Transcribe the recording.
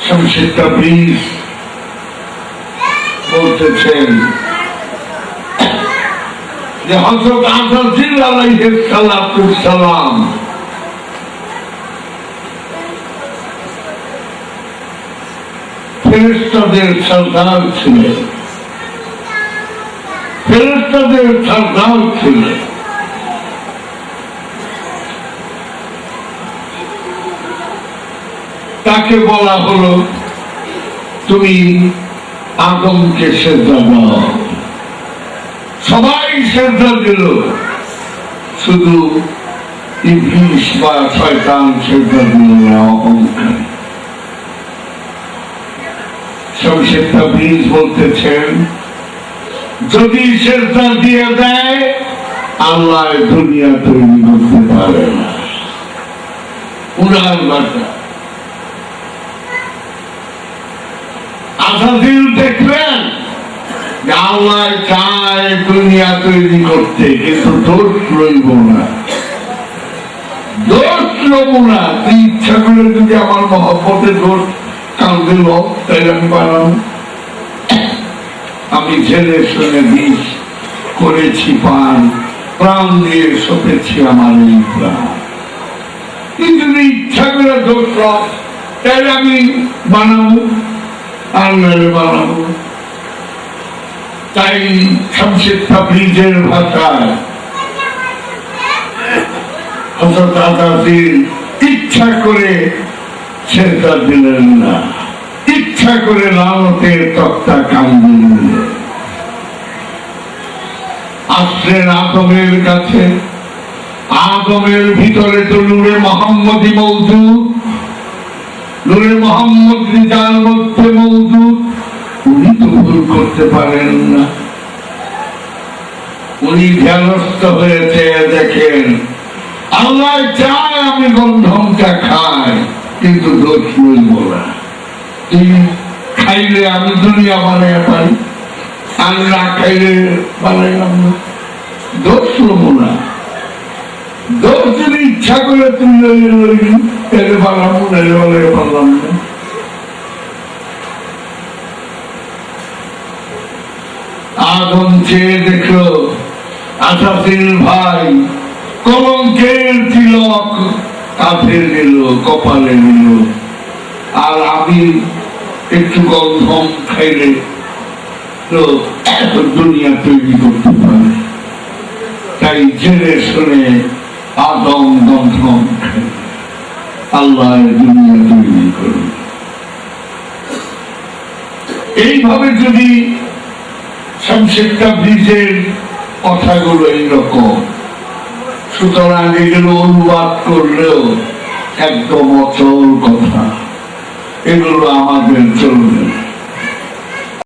Shamsul Tabriz বলতেছেন যে হযরত আযাজিল আলাইহিস সালাম ফেরেশতাদের সরদার ছিলেন, ফেরেশতাদের সরদার ছিলেন। তাকে বলা হলো তুমি আদমকে সেজদা দাও। সবাই সেজদা দিল, শুধু ইবলিস বা শয়তান সেজদা দিল না, অহংকারী। শামসুল তাবরিজ বলতেছেন যদি সেজদা দিয়ে দেয় আল্লাহ দুনিয়া তৈরি করতে পারে না। উড়ান বাটা আযাজিল দেখলেন আল্লাহ চায় দুনিয়া তৈরি করতে, কিন্তু দোষ রইব না, দোষ রইব না। তুই ইচ্ছা করে যদি আমার মহব্বতের দোষ কাল দিল তাই আমি বানাবো। আমি ছেলে শুনে বিষ করেছি পান, প্রাণ দিয়ে সপেছি আমার এই প্রাণ। তুই যদি ইচ্ছা করে দোষ তাই আমি বানাবো, আল্লাহরে বানাবো। তাই শামসুল তাবরিজের ভাষায় হযরত আযাজিল ইচ্ছা করে সেজদা দিলেন না, ইচ্ছা করে লানতের তক্তা কামড়ে দিলেন। আসলেন আদমের কাছে, আদমের ভিতরে তো নূরে মুহাম্মদী মওজুদ, নূরে মুহাম্মদী যার মধ্যে মওজুদ, উনি তো ভুল করতে পারেন না। উনি ধ্যানস্থ হয়েছে, দেখেন আল্লাহ চায় আমি গন্ধমটা খাই, কিন্তু দোষ রইব না। তুই খাইলে আমি দুনিয়া বানাইয়া পারি, আমি না খাইলে বানাইলাম না, দোষ রইব না। দোষ যদি ইচ্ছা করে তুই লইলি তাহলে বানাবো, নাইলে বানাইয়া পারলাম না। আদম চেয়ে দেখলো আযাজিল ভাই কলঙ্কের তিলক কাঁধে নিল, কপালে নিল, আর আমি একটু গন্ধম খাইলে তো দুনিয়া তৈরি করতে পারে। তাই জেনে শুনে আদম গন্ধম খাইল, আল্লাহ দুনিয়া তৈরি করল। এইভাবে যদি শামসুল তাবরিজের কথাগুলো এইরকম, সুতরাং এগুলো অনুবাদ করলেও একদম অচল কথা, এগুলো আমাদের চলবে।